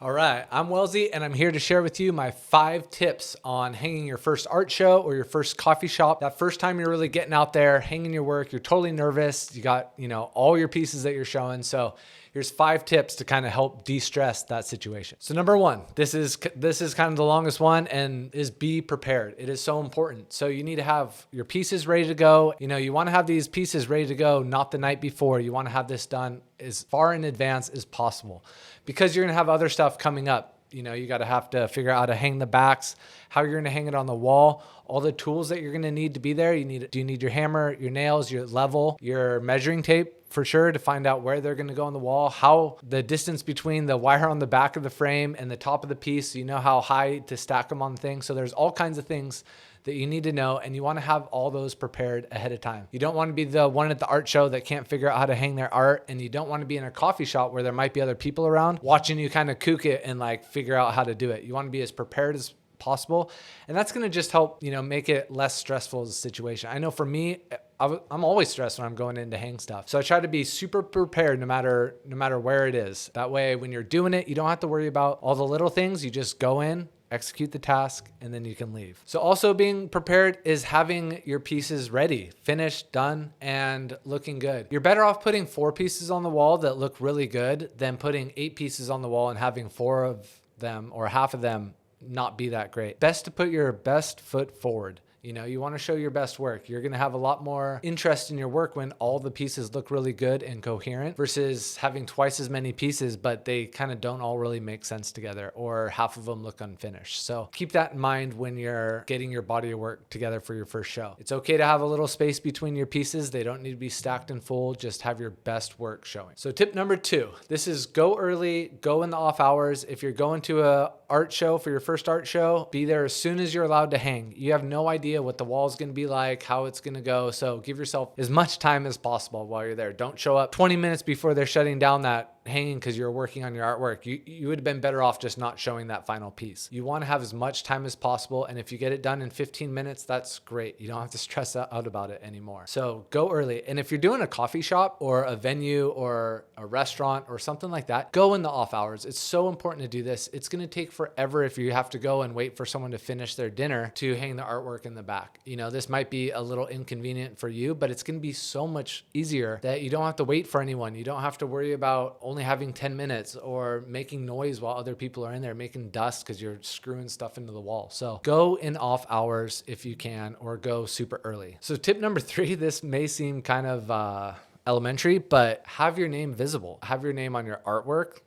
All right, I'm Welzie, and I'm here to share with you my 5 tips on hanging your first art show or your first coffee shop. That first time you're really getting out there, hanging your work, you're totally nervous. You got, all your pieces that you're showing. So here's 5 tips to kind of help de-stress that situation. So number 1, this is kind of the longest one, and is be prepared. It is so important. So you need to have your pieces ready to go. You want to have these pieces ready to go, not the night before. You want to have this done as far in advance as possible, because you're going to have other stuff coming up. You got to have to figure out how to hang the backs, how you're going to hang it on the wall, all the tools that you're going to need to be there. Do you need your hammer, your nails, your level, your measuring tape for sure to find out where they're going to go on the wall, how the distance between the wire on the back of the frame and the top of the piece, so you know how high to stack them on the thing. So there's all kinds of things that you need to know, and you want to have all those prepared ahead of time. You don't want to be the one at the art show that can't figure out how to hang their art, and you don't want to be in a coffee shop where there might be other people around watching you kind of kook it and like figure out how to do it. You want to be as prepared as possible, and that's going to just help, make it less stressful as a situation. I know for me, I'm always stressed when I'm going in to hang stuff. So I try to be super prepared no matter where it is. That way, when you're doing it, you don't have to worry about all the little things. You just go in, execute the task, and then you can leave. So also being prepared is having your pieces ready, finished, done, and looking good. You're better off putting 4 pieces on the wall that look really good than putting 8 pieces on the wall and having 4 of them or half of them not be that great. Best to put your best foot forward. You want to show your best work. You're going to have a lot more interest in your work when all the pieces look really good and coherent versus having twice as many pieces, but they kind of don't all really make sense together, or half of them look unfinished. So keep that in mind when you're getting your body of work together for your first show. It's okay to have a little space between your pieces. They don't need to be stacked and full. Just have your best work showing. So tip number 2, this is go early, go in the off hours. If you're going to a art show for your first art show, be there as soon as you're allowed to hang. You have no idea what the wall is going to be like, how it's going to go. So give yourself as much time as possible while you're there. Don't show up 20 minutes before they're shutting down that hanging because you're working on your artwork. You would have been better off just not showing that final piece. You want to have as much time as possible, and if you get it done in 15 minutes, that's great. You don't have to stress out about it anymore. So go early. And if you're doing a coffee shop or a venue or a restaurant or something like that, go in the off hours. It's so important to do this. It's going to take forever if you have to go and wait for someone to finish their dinner to hang the artwork in the back. This might be a little inconvenient for you, but it's going to be so much easier that you don't have to wait for anyone. You don't have to worry about only having 10 minutes or making noise while other people are in there, making dust because you're screwing stuff into the wall. So go in off hours if you can, or go super early. So tip number 3, this may seem kind of elementary, but have your name visible. Have your name on your artwork.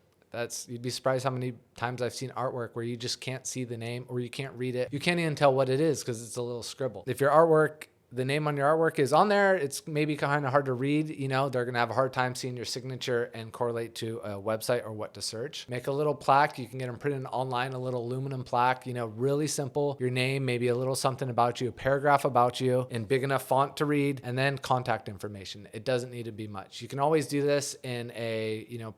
You'd be surprised how many times I've seen artwork where you just can't see the name, or you can't read it. You can't even tell what it is because it's a little scribble. If your artwork, the name on your artwork is on there, it's maybe kind of hard to read. They're going to have a hard time seeing your signature and correlate to a website or what to search. Make a little plaque. You can get them printed online, a little aluminum plaque, really simple. Your name, maybe a little something about you, a paragraph about you in big enough font to read, and then contact information. It doesn't need to be much. You can always do this in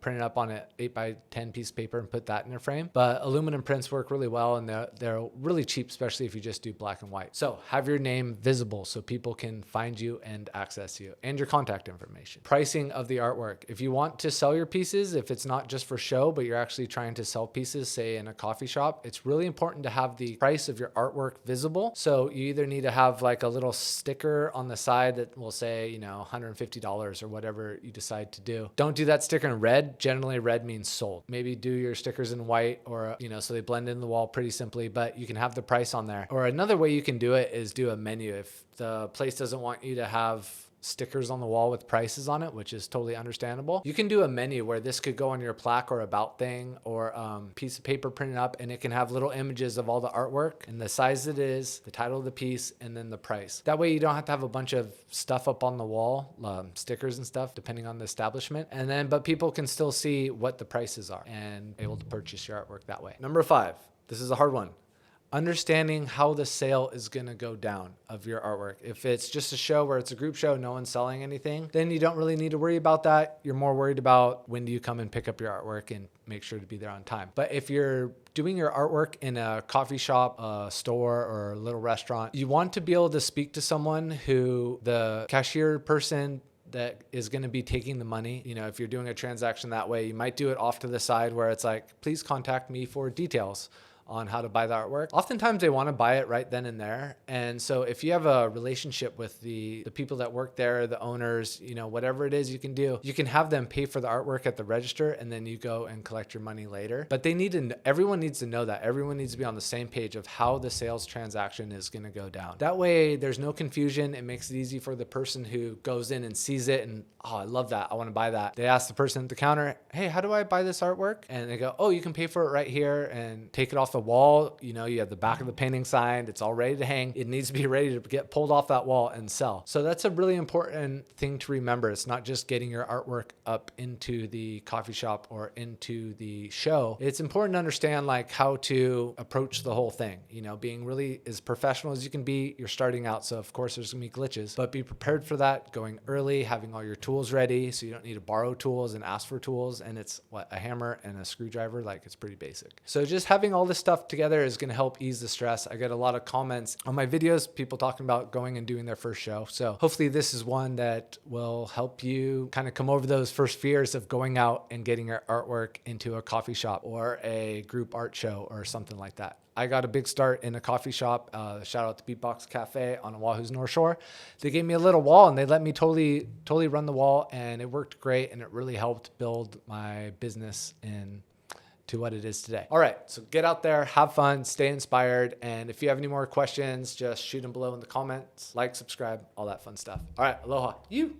print it up on an 8x10 piece of paper and put that in a frame. But aluminum prints work really well, and they're really cheap, especially if you just do black and white. So have your name visible so people can find you and access you, and your contact information. Pricing of the artwork. If you want to sell your pieces, if it's not just for show, but you're actually trying to sell pieces, say in a coffee shop, it's really important to have the price of your artwork visible. So you either need to have like a little sticker on the side that will say, $150 or whatever you decide to do. Don't do that sticker in red. Generally, red means sold. Maybe do your stickers in white, or, so they blend in the wall pretty simply, but you can have the price on there. Or another way you can do it is do a menu. If the place doesn't want you to have stickers on the wall with prices on it, which is totally understandable, you can do a menu where this could go on your plaque or about thing, or piece of paper printed up, and it can have little images of all the artwork and the size it is, the title of the piece, and then the price. That way you don't have to have a bunch of stuff up on the wall, stickers and stuff, depending on the establishment. But people can still see what the prices are and able to purchase your artwork that way. Number 5, this is a hard one. Understanding how the sale is going to go down of your artwork. If it's just a show where it's a group show, no one's selling anything, then you don't really need to worry about that. You're more worried about when do you come and pick up your artwork and make sure to be there on time. But if you're doing your artwork in a coffee shop, a store, or a little restaurant, you want to be able to speak to someone who the cashier person that is going to be taking the money. You know, if you're doing a transaction that way, you might do it off to the side where it's like, please contact me for details on how to buy the artwork. Oftentimes they want to buy it right then and there. And so if you have a relationship with the people that work there, the owners, you know, whatever it is you can do, you can have them pay for the artwork at the register and then you go and collect your money later. But they need to, everyone needs to know that. Everyone needs to be on the same page of how the sales transaction is going to go down. That way there's no confusion. It makes it easy for the person who goes in and sees it and, oh, I love that. I want to buy that. They ask the person at the counter, hey, how do I buy this artwork? And they go, oh, you can pay for it right here and take it off the wall. You know, you have the back of the painting signed. It's all ready to hang. It needs to be ready to get pulled off that wall and sell. So that's a really important thing to remember. It's not just getting your artwork up into the coffee shop or into the show. It's important to understand like how to approach the whole thing, you know, being really as professional as you can be. You're starting out. So of course there's gonna be glitches, but be prepared for that, going early, having all your tools ready. So you don't need to borrow tools and ask for tools. And it's what, a hammer and a screwdriver. Like it's pretty basic. So just having all this stuff together is going to help ease the stress. I get a lot of comments on my videos, people talking about going and doing their first show. So hopefully this is one that will help you kind of come over those first fears of going out and getting your artwork into a coffee shop or a group art show or something like that. I got a big start in a coffee shop. Shout out to Beatbox Cafe on Oahu's North Shore. They gave me a little wall and they let me totally run the wall, and it worked great, and it really helped build my business to what it is today. All right, so get out there, have fun, stay inspired, and if you have any more questions, just shoot them below in the comments. Like, subscribe, all that fun stuff. All right, aloha. You.